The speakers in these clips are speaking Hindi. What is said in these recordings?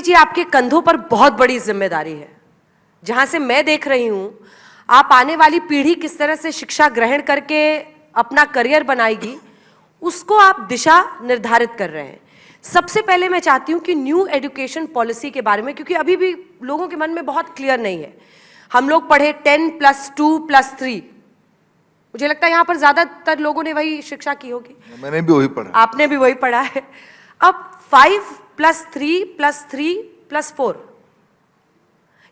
जी आपके कंधों पर बहुत बड़ी जिम्मेदारी है। जहां से मैं देख रही हूं, आप आने वाली पीढ़ी किस तरह से शिक्षा ग्रहण करके अपना करियर बनाएगी, उसको आप दिशा निर्धारित कर रहे हैं। सबसे पहले मैं चाहती हूं कि न्यू एजुकेशन पॉलिसी के बारे में, क्योंकि अभी भी लोगों के मन में बहुत क्लियर नहीं है। हम लोग पढ़े 10+2+3, मुझे लगता है यहां पर ज्यादातर लोगों ने वही शिक्षा की होगी। मैंने भी वही पढ़ा। आपने भी वही पढ़ा है। अब 5+3+3+4,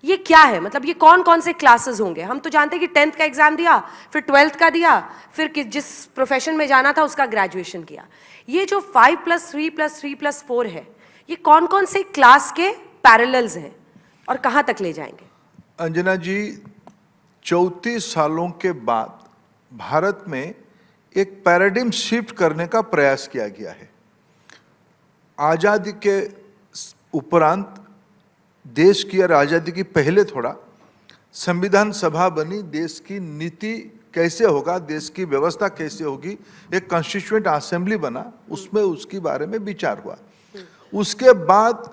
ये क्या है? मतलब ये कौन कौन से क्लासेस होंगे? हम तो जानते हैं कि 10th का एग्जाम दिया, फिर 12th का दिया, फिर जिस प्रोफेशन में जाना था उसका ग्रेजुएशन किया। ये जो 5+3+3+4 है, ये कौन कौन से क्लास के पैरेलल्स हैं और कहां तक ले जाएंगे? अंजना जी, 34 सालों के बाद भारत में एक पैराडिम शिफ्ट करने का प्रयास किया गया है। आज़ादी के उपरांत, देश की और आज़ादी की पहले थोड़ा, संविधान सभा बनी, देश की नीति कैसे होगा, देश की व्यवस्था कैसे होगी, एक कॉन्स्टिट्यूएंट असेंबली बना, उसमें उसके बारे में विचार हुआ। उसके बाद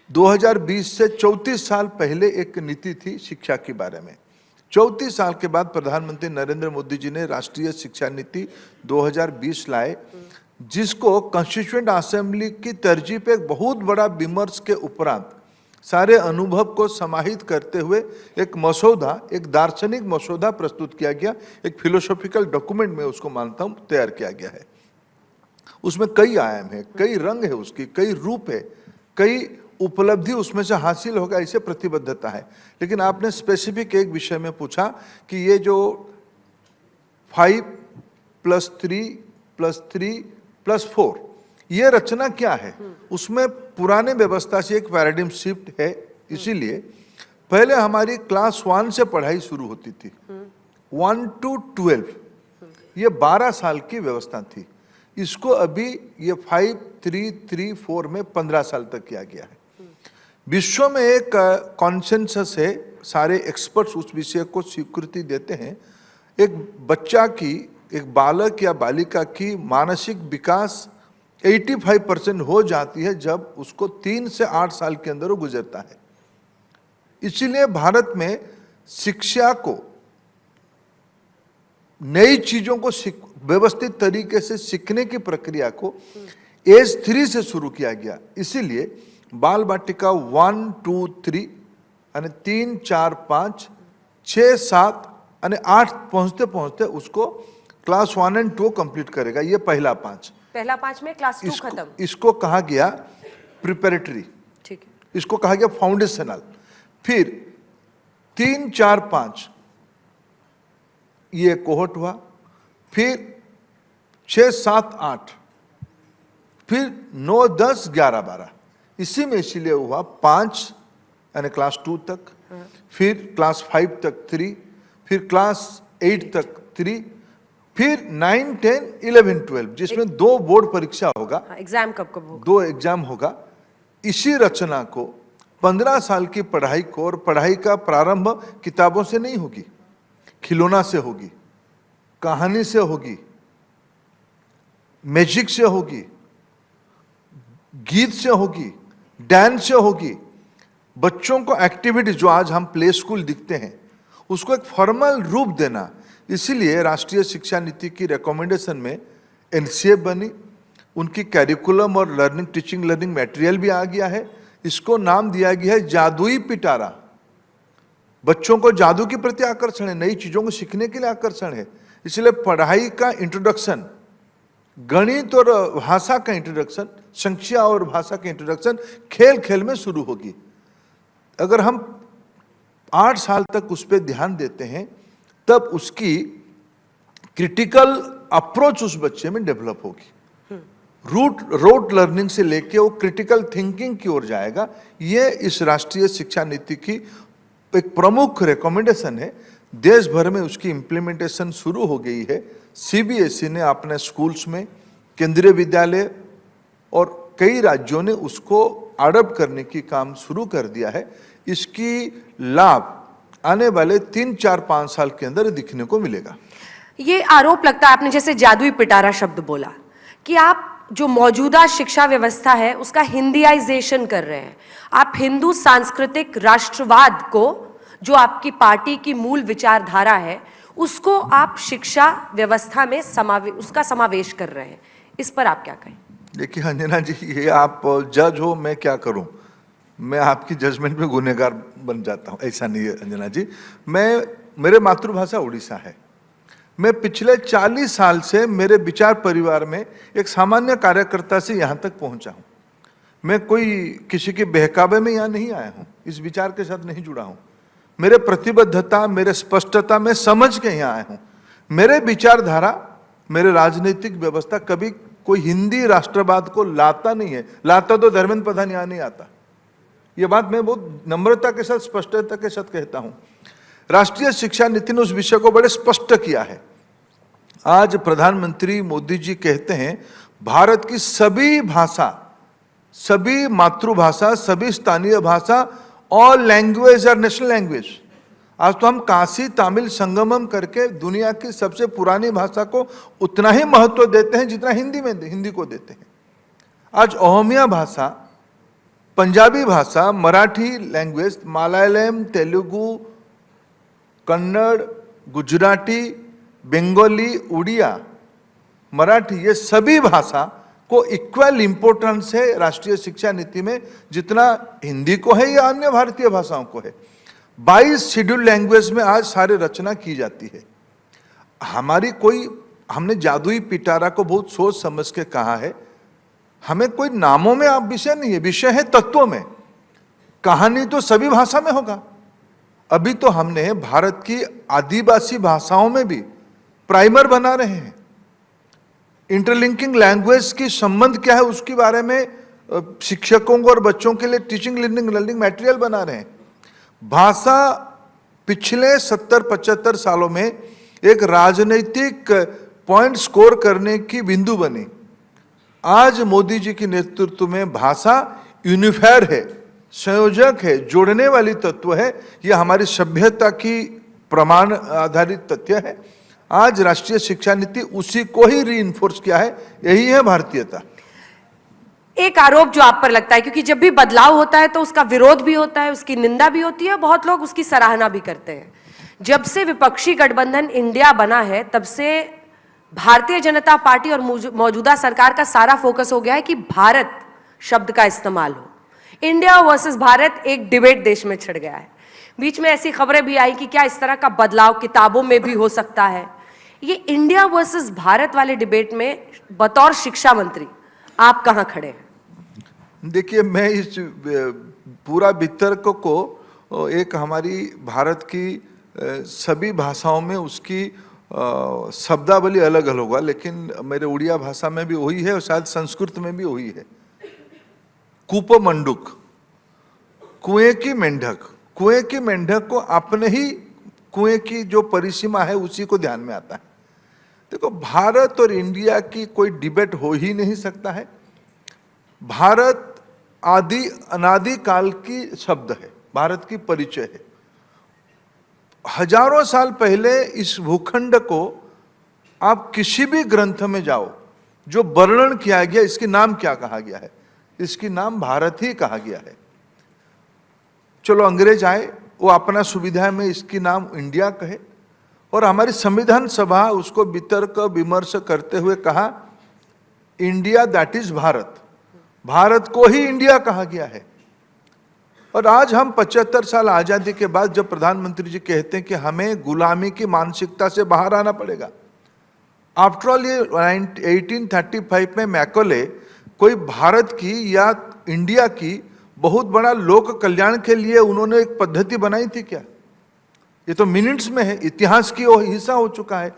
2020 से 34 साल पहले एक नीति थी शिक्षा के बारे में। 34 साल के बाद प्रधानमंत्री नरेंद्र मोदी जी ने राष्ट्रीय शिक्षा नीति 2020 लाए, जिसको कॉन्स्टिट्यूएंट असेंबली की तरजीह पे एक बहुत बड़ा विमर्श के उपरांत सारे अनुभव को समाहित करते हुए एक मसौदा, एक दार्शनिक मसौदा प्रस्तुत किया गया। एक फिलोसॉफिकल डॉक्यूमेंट में उसको मानता हूँ तैयार किया गया है। उसमें कई आयाम है, कई रंग है, उसकी कई रूप है, कई उपलब्धि उसमें से हासिल होगा, ऐसे प्रतिबद्धता है। लेकिन आपने स्पेसिफिक एक विषय में पूछा कि ये जो 5+3+3+4 ये रचना क्या है। उसमें पुराने व्यवस्था से एक पैराडिम शिफ्ट है। इसीलिए पहले हमारी क्लास 1 से पढ़ाई शुरू होती थी, 1 to 12, ये 12 साल की व्यवस्था थी। इसको अभी ये 5-3-3-4 में 15 साल तक किया गया है। विश्व में एक कॉन्सेंसस है, सारे एक्सपर्ट्स उस विषय को स्वीकृति देते हैं। एक बच्चा की, एक बालक या बालिका की मानसिक विकास 85% हो जाती है जब उसको 3 से 8 साल के अंदर वो गुजरता है। इसीलिए भारत में शिक्षा को, नई चीजों को व्यवस्थित तरीके से सीखने की प्रक्रिया को एज 3 से शुरू किया गया। इसीलिए बाल बाटिका 1, 2, 3 यानी 3, 4, 5, 6, 7 यानी 8 पहुंचते पहुंचते उसको क्लास 1 और 2 कंप्लीट करेगा। ये पहला 5 में क्लास 2 खत्म। इसको कहा गया प्रिपरेटरी, ठीक है। इसको कहा गया फाउंडेशनल। फिर 3, 4, 5 ये कोहट हुआ, फिर 6, 7, 8, फिर 9, 10, 11, 12, इसी में इसीलिए हुआ 5 यानी क्लास 2 तक, फिर क्लास 5 तक 3, फिर क्लास 8 तक 3, फिर 9, 10, 11, 12 जिसमें 2 बोर्ड परीक्षा होगा। एग्जाम कब कब होगा? 2 एग्जाम होगा। इसी रचना को 15 साल की पढ़ाई को, और पढ़ाई का प्रारंभ किताबों से नहीं होगी, खिलौना से होगी, कहानी से होगी, मैजिक से होगी, गीत से होगी, डांस से होगी। बच्चों को एक्टिविटीज जो आज हम प्ले स्कूल दिखते हैं उसको एक फॉर्मल रूप देना। इसीलिए राष्ट्रीय शिक्षा नीति की रिकमेंडेशन में एनसीएफ बनी, उनकी कैरिकुलम और लर्निंग, टीचिंग लर्निंग मटेरियल भी आ गया है। इसको नाम दिया गया है जादुई पिटारा। बच्चों को जादू के प्रति आकर्षण है, नई चीजों को सीखने के लिए आकर्षण है। इसलिए पढ़ाई का इंट्रोडक्शन, गणित और भाषा का इंट्रोडक्शन, संख्या और भाषा का इंट्रोडक्शन खेल खेल में शुरू होगी। अगर हम 8 साल तक उस पर ध्यान देते हैं तब उसकी क्रिटिकल अप्रोच उस बच्चे में डेवलप होगी। रोट लर्निंग से लेके वो क्रिटिकल थिंकिंग की ओर जाएगा। ये इस राष्ट्रीय शिक्षा नीति की एक प्रमुख रिकमेंडेशन है। देश भर में उसकी इम्प्लीमेंटेशन शुरू हो गई है। सीबीएसई ने अपने स्कूल्स में, केंद्रीय विद्यालय और कई राज्यों ने उसको अडॉप्ट करने की काम शुरू कर दिया है। इसकी लाभ आने वाले 3, 4, 5 साल के अंदर दिखने को मिलेगा। ये आरोप लगता है, आपने जैसे जादुई पिटारा शब्द बोला, कि आप जो मौजूदा शिक्षा व्यवस्था है उसका हिंदीआइजेशन कर रहे हैं। आप हिंदू सांस्कृतिक राष्ट्रवाद को, जो आपकी पार्टी की मूल विचारधारा है, उसको आप शिक्षा व्यवस्था में उसका समावेश कर रहे हैं। इस पर आप क्या कहें? देखिए अंजना जी, ये आप जज हो, मैं क्या करूं? मैं आपकी जजमेंट में गुनहगार बन जाता हूं। ऐसा नहीं है अंजना जी। मेरे मातृभाषा उड़ीसा है। मैं पिछले 40 साल से मेरे विचार परिवार में एक सामान्य कार्यकर्ता से यहाँ तक पहुँचा हूँ। मैं कोई किसी के बहकावे में यहाँ नहीं आया हूँ, इस विचार के साथ नहीं जुड़ा हूँ। मेरे प्रतिबद्धता, मेरे स्पष्टता में समझ के यहाँ आया हूँ। मेरे विचारधारा, मेरे राजनीतिक व्यवस्था कभी कोई हिंदी राष्ट्रवाद को लाता नहीं है। लाता तो धर्मेंद्र प्रधान यहाँ नहीं आता। ये बात मैं बहुत नम्रता के साथ, स्पष्टता के साथ कहता हूँ। राष्ट्रीय शिक्षा नीति ने उस विषय को बड़े स्पष्ट किया है। आज प्रधानमंत्री मोदी जी कहते हैं भारत की सभी भाषा, सभी मातृभाषा, सभी स्थानीय भाषा, all language are national language. आज तो हम काशी तमिल संगमम करके दुनिया की सबसे पुरानी भाषा को उतना ही महत्व देते हैं जितना हिंदी को देते हैं। आज ओहमिया भाषा, पंजाबी भाषा, मराठी लैंग्वेज, मलयालम, तेलुगु, कन्नड़, गुजराती, बंगाली, उड़िया, मराठी, ये सभी भाषा को इक्वल इंपॉर्टेंस है राष्ट्रीय शिक्षा नीति में, जितना हिंदी को है या अन्य भारतीय भाषाओं को है। 22 शेड्यूल लैंग्वेज में आज सारे रचना की जाती है। हमने जादुई पिटारा को बहुत सोच समझ के कहा है। हमें कोई नामों में आप विषय नहीं है, विषय है तत्वों में। कहानी तो सभी भाषा में होगा। अभी तो हमने भारत की आदिवासी भाषाओं में भी प्राइमर बना रहे हैं। इंटरलिंकिंग लैंग्वेज की संबंध क्या है उसके बारे में शिक्षकों को और बच्चों के लिए टीचिंग लर्निंग मटेरियल बना रहे हैं। भाषा पिछले 70-75 सालों में एक राजनीतिक पॉइंट स्कोर करने की बिंदु बनी। आज मोदी जी के नेतृत्व में भाषा यूनिफायर है, संयोजक है, जोड़ने वाली तत्व है। यह हमारी सभ्यता की प्रमाण आधारित तथ्य है। आज राष्ट्रीय शिक्षा नीति उसी को ही रीइंफोर्स किया है। यही है भारतीयता। एक आरोप जो आप पर लगता है, क्योंकि जब भी बदलाव होता है तो उसका विरोध भी होता है, उसकी निंदा भी होती है, बहुत लोग उसकी सराहना भी करते हैं। जब से विपक्षी गठबंधन इंडिया बना है तब से भारतीय जनता पार्टी और मौजूदा सरकार का सारा फोकस हो गया है कि भारत शब्द का इस्तेमाल हो। इंडिया वर्सेस भारत एक डिबेट देश में छिड़ गया है। बीच में ऐसी खबरें भी आई कि क्या इस तरह का बदलाव किताबों में भी हो सकता है। ये इंडिया वर्सेस भारत वाले डिबेट में बतौर शिक्षा मंत्री आप कहां खड़े हैं? देखिए, मैं इस पूरा वितर्क को एक हमारी भारत की सभी भाषाओं में उसकी शब्दावली अलग अलग होगा, लेकिन मेरे उड़िया भाषा में भी वही है और शायद संस्कृत में भी वही है। कूप मंडुक, कुएं की मेंढक। कुएं की मेंढक को अपने ही कुएं की जो परिसीमा है उसी को ध्यान में आता है। देखो, भारत और इंडिया की कोई डिबेट हो ही नहीं सकता है। भारत अनादि काल की शब्द है, भारत की परिचय है। हजारों साल पहले इस भूखंड को आप किसी भी ग्रंथ में जाओ, जो वर्णन किया गया, इसके नाम क्या कहा गया है? इसकी नाम भारत ही कहा गया है। चलो अंग्रेज आए, वो अपना सुविधा में इसकी नाम इंडिया कहे, और हमारी संविधान सभा उसको वितर्क विमर्श करते हुए कहा India that is Bharat. Bharat को ही इंडिया कहा गया है। और आज हम 75 साल आजादी के बाद जब प्रधानमंत्री जी कहते हैं कि हमें गुलामी की मानसिकता से बाहर आना पड़ेगा। आफ्टर ऑल ये 1835 में मैकोले कोई भारत की या इंडिया की बहुत बड़ा लोक कल्याण के लिए उन्होंने एक पद्धति बनाई थी क्या? ये तो मिनट्स में है, इतिहास की वो हिस्सा हो चुका है।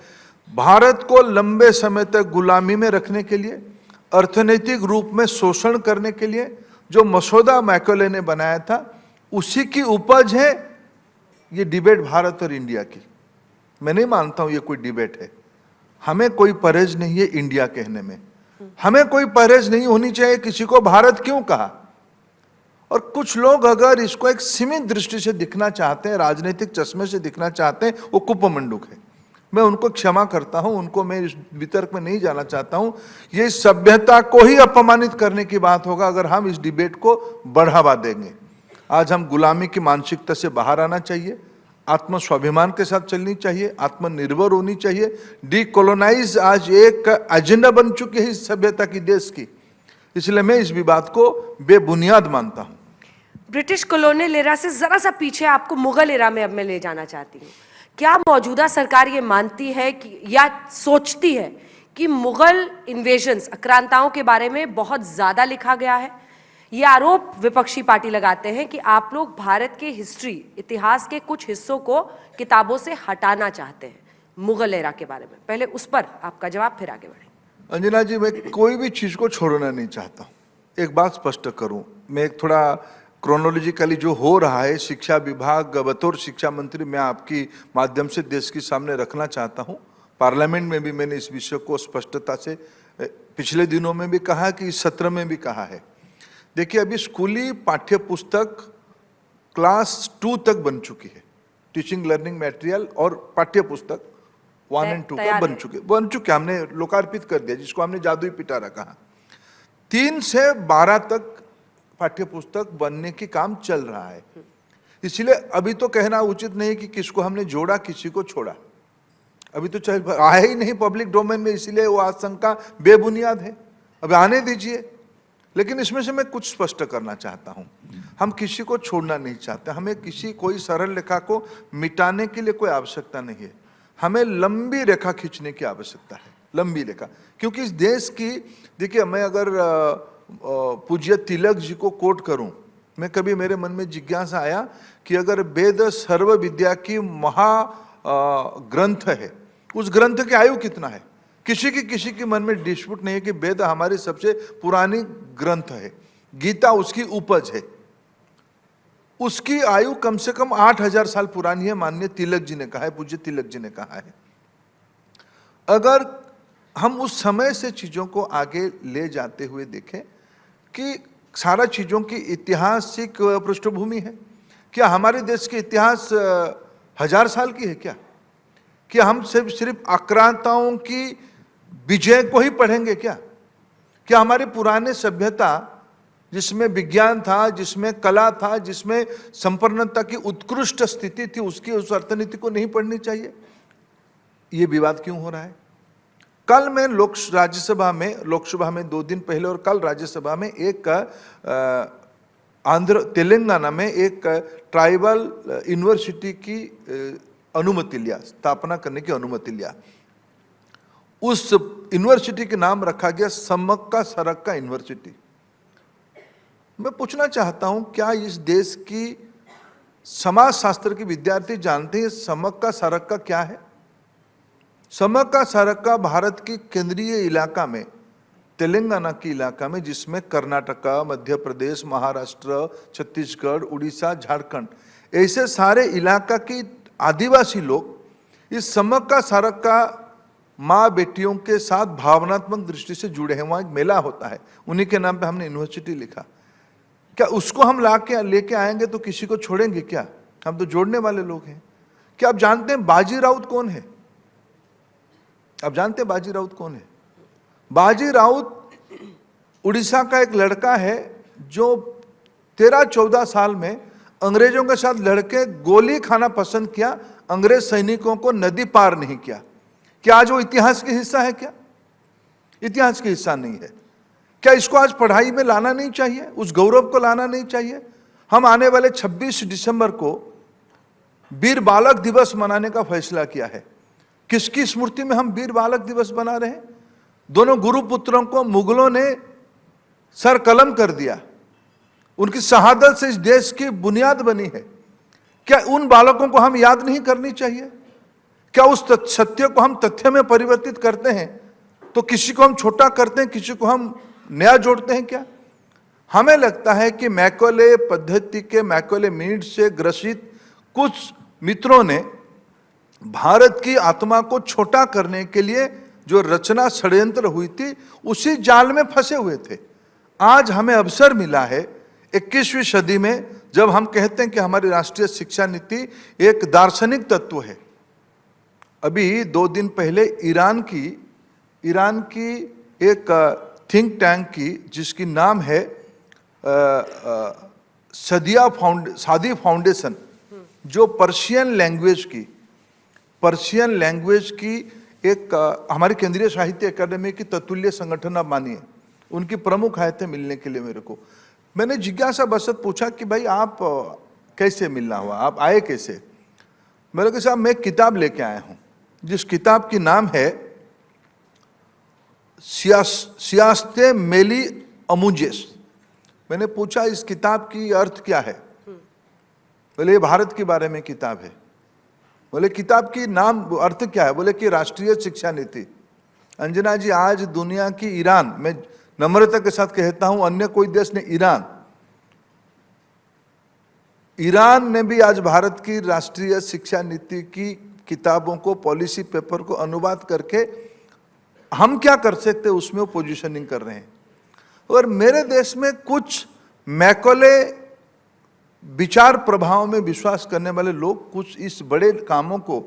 भारत को लंबे समय तक गुलामी में रखने के लिए, अर्थनैतिक रूप में शोषण करने के लिए जो मसौदा मैकोले ने बनाया था, उसी की उपज है ये डिबेट भारत और इंडिया की। मैं नहीं मानता हूं ये कोई डिबेट है। हमें कोई परहेज नहीं है इंडिया कहने में। हमें कोई परहेज नहीं होनी चाहिए किसी को भारत क्यों कहा। और कुछ लोग अगर इसको एक सीमित दृष्टि से दिखना चाहते हैं, राजनीतिक चश्मे से दिखना चाहते हैं, वो कुपमंडुक है। मैं उनको क्षमा करता हूं, उनको मैं इस वितर्क में नहीं जाना चाहता हूं। ये सभ्यता को ही अपमानित करने की बात होगा अगर हम इस डिबेट को बढ़ावा देंगे। आज हम गुलामी की मानसिकता से बाहर आना चाहिए, आत्म स्वाभिमान के साथ चलनी चाहिए, आत्मनिर्भर होनी चाहिए। डीकोलोनाइज आज एक एजेंडा बन चुकी है इस सभ्यता की, देश की, इसलिए मैं इस विवाद को बेबुनियाद मानता हूं। ब्रिटिश कॉलोनियल एरा से जरा सा पीछे आपको मुगल एरा में अब मैं ले जाना चाहती हूँ। क्या मौजूदा सरकार ये मानती है कि या सोचती है कि मुगल इन्वेजन्स, आक्रांताओं के बारे में बहुत ज्यादा लिखा गया है? ये आरोप विपक्षी पार्टी लगाते हैं कि आप लोग भारत के हिस्ट्री, इतिहास के कुछ हिस्सों को किताबों से हटाना चाहते हैं मुगल एरा के बारे में। पहले उस पर आपका जवाब, फिर आगे बढ़े। अंजना जी, मैं कोई भी चीज को छोड़ना नहीं चाहता हूं। एक बात स्पष्ट करूं, मैं एक थोड़ा क्रोनोलॉजिकली जो हो रहा है शिक्षा विभाग बतौर शिक्षा मंत्री मैं आपकी माध्यम से देश के सामने रखना चाहता हूं। पार्लियामेंट में भी मैंने इस विषय को स्पष्टता से पिछले दिनों में भी कहा, कि इस सत्र में भी कहा है। देखिए, अभी स्कूली पाठ्य पुस्तक क्लास 2 तक बन चुकी है, टीचिंग लर्निंग मटेरियल और पाठ्य पुस्तक 1 और 2 का बन चुके हमने लोकार्पित कर दिया, जिसको हमने जादुई पिटारा कहा। 3 से 12 तक पाठ्य पुस्तक बनने की काम चल रहा है। इसलिए अभी तो कहना उचित नहीं कि किसको हमने जोड़ा, किसी को छोड़ा। अभी तो चाहे आए ही नहीं पब्लिक डोमेन में, इसीलिए वो आशंका बेबुनियाद है। अब आने दीजिए। लेकिन इसमें से मैं कुछ स्पष्ट करना चाहता हूं। हम किसी को छोड़ना नहीं चाहते, हमें कोई सरल रेखा को मिटाने के लिए कोई आवश्यकता नहीं है। हमें लंबी रेखा खींचने की आवश्यकता है, लंबी रेखा। क्योंकि इस देश की, देखिए, मैं अगर पूज्य तिलक जी को कोट करूं, मैं कभी मेरे मन में जिज्ञासा आया कि अगर वेद सर्व विद्या की महा ग्रंथ है, उस ग्रंथ की आयु कितना है? किसी के मन में डिस्प्यूट नहीं है कि वेद हमारी सबसे पुरानी ग्रंथ है, गीता उसकी उपज है, उसकी आयु कम से कम 8000 साल पुरानी है, माननीय तिलक जी ने कहा है, पूज्य तिलक जी ने कहा है। अगर हम उस समय से चीजों को आगे ले जाते हुए देखें कि सारा चीजों की ऐतिहासिक पृष्ठभूमि है, क्या हमारे देश के इतिहास 1000 साल की है क्या? क्या हम सिर्फ आक्रांताओं की विजय को ही पढ़ेंगे क्या? क्या हमारे पुराने सभ्यता, जिसमें विज्ञान था, जिसमें कला था, जिसमें संपन्नता की उत्कृष्ट स्थिति थी, उसकी उस अर्थनीति को नहीं पढ़नी चाहिए? ये विवाद क्यों हो रहा है? कल मैं लोकसभा में 2 दिन पहले और कल राज्यसभा में एक तेलंगाना में एक ट्राइबल यूनिवर्सिटी की अनुमति लिया, स्थापना करने की अनुमति लिया। उस यूनिवर्सिटी के नाम रखा गया समक्का सरक्का यूनिवर्सिटी। मैं पूछना चाहता हूं, क्या इस देश की समाज शास्त्र के विद्यार्थी जानते हैं समक्का सरक्का क्या है? समक्का सरक्का भारत की केंद्रीय इलाका में, तेलंगाना के इलाका में, जिसमें कर्नाटका, मध्य प्रदेश, महाराष्ट्र, छत्तीसगढ़, उड़ीसा, झारखंड, ऐसे सारे इलाका की आदिवासी लोग इस समक्का सरक्का माँ बेटियों के साथ भावनात्मक दृष्टि से जुड़े हैं। वहां एक मेला होता है, उन्हीं के नाम पे हमने यूनिवर्सिटी लिखा। क्या उसको हम लेके आएंगे तो किसी को छोड़ेंगे क्या? हम तो जोड़ने वाले लोग हैं। क्या आप जानते हैं बाजी राउत कौन है? आप जानते हैं बाजी राउत कौन है? बाजी राउत उड़ीसा का एक लड़का है जो 13-14 साल में अंग्रेजों के साथ लड़के गोली खाना पसंद किया, अंग्रेज सैनिकों को नदी पार नहीं किया। क्या आज वो इतिहास का हिस्सा है क्या? इतिहास का हिस्सा नहीं है। क्या इसको आज पढ़ाई में लाना नहीं चाहिए? उस गौरव को लाना नहीं चाहिए? हम आने वाले 26 दिसंबर को वीर बालक दिवस मनाने का फैसला किया है। किसकी स्मृति में हम वीर बालक दिवस बना रहे हैं? दोनों गुरुपुत्रों को मुगलों ने सर कलम कर दिया, उनकी शहादत से इस देश की बुनियाद बनी है। क्या उन बालकों को हम याद नहीं करनी चाहिए? क्या उस सत्य को हम तथ्य में परिवर्तित करते हैं तो किसी को हम छोटा करते हैं, किसी को हम नया जोड़ते हैं क्या? हमें लगता है कि मैकॉले पद्धति के मैकॉले मीड से ग्रसित कुछ मित्रों ने भारत की आत्मा को छोटा करने के लिए जो रचना षड्यंत्र हुई थी, उसी जाल में फंसे हुए थे। आज हमें अवसर मिला है 21वीं सदी में, जब हम कहते हैं कि हमारी राष्ट्रीय शिक्षा नीति एक दार्शनिक तत्व है, अभी 2 दिन पहले ईरान की एक थिंक टैंक की जिसकी नाम है सादी फाउंडेशन, जो पर्शियन लैंग्वेज की एक हमारी केंद्रीय साहित्य अकादमी की ततुल्य संगठन आप मानिए, उनकी प्रमुख आए थे मिलने के लिए मेरे को। मैंने जिज्ञासा बसत पूछा कि भाई आप कैसे मिलना हुआ, आप आए कैसे? मेरे को साहब मैं एक किताब लेके आया हूं, जिस किताब की नाम है सियासते मेली अमुजेस। मैंने पूछा इस किताब की अर्थ क्या है? बोले ये भारत के बारे में किताब है। बोले किताब की नाम अर्थ क्या है? बोले कि राष्ट्रीय शिक्षा नीति। अंजना जी, आज दुनिया की ईरान, मैं नम्रता के साथ कहता हूं अन्य कोई देश ने, ईरान ने भी आज भारत की राष्ट्रीय शिक्षा नीति की किताबों को, पॉलिसी पेपर को अनुवाद करके हम क्या कर सकते उसमें वो पोजीशनिंग कर रहे हैं। और मेरे देश में कुछ मैकोले विचार प्रभाव में विश्वास करने वाले लोग कुछ इस बड़े कामों को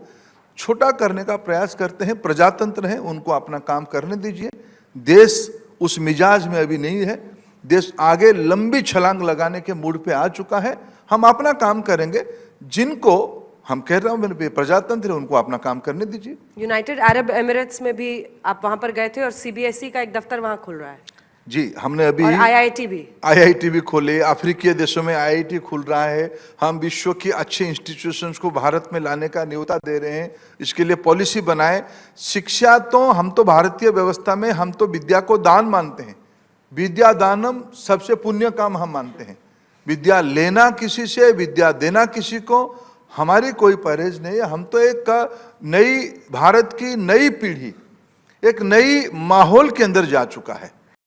छोटा करने का प्रयास करते हैं। प्रजातंत्र हैं, उनको अपना काम करने दीजिए। देश उस मिजाज में अभी नहीं है, देश आगे लंबी छलांग लगाने के मूड पे आ चुका है। हम अपना काम करेंगे, जिनको हम कह रहे हैं प्रजातंत्र है उनको अपना काम करने दीजिए। यूनाइटेड अरब एमिरेट्स में भी आप वहां पर गए थे और सीबीएसई का एक दफ्तर वहां खुल रहा है जी। हमने अभी और आईआईटी भी खोले, अफ्रीकी देशों में आईआईटी खुल रहा है। हम विश्व की अच्छे इंस्टीट्यूशंस को भारत में लाने का न्योता दे रहे हैं, इसके लिए पॉलिसी बनाए। शिक्षा तो हम तो भारतीय व्यवस्था में हम तो विद्या को दान मानते हैं, विद्या दानम सबसे पुण्य काम हम मानते हैं। विद्या लेना किसी से, विद्या देना किसी को, हमारी कोई परहेज नहीं है। हम तो एक नई भारत की नई पीढ़ी एक नई माहौल के अंदर जा चुका है।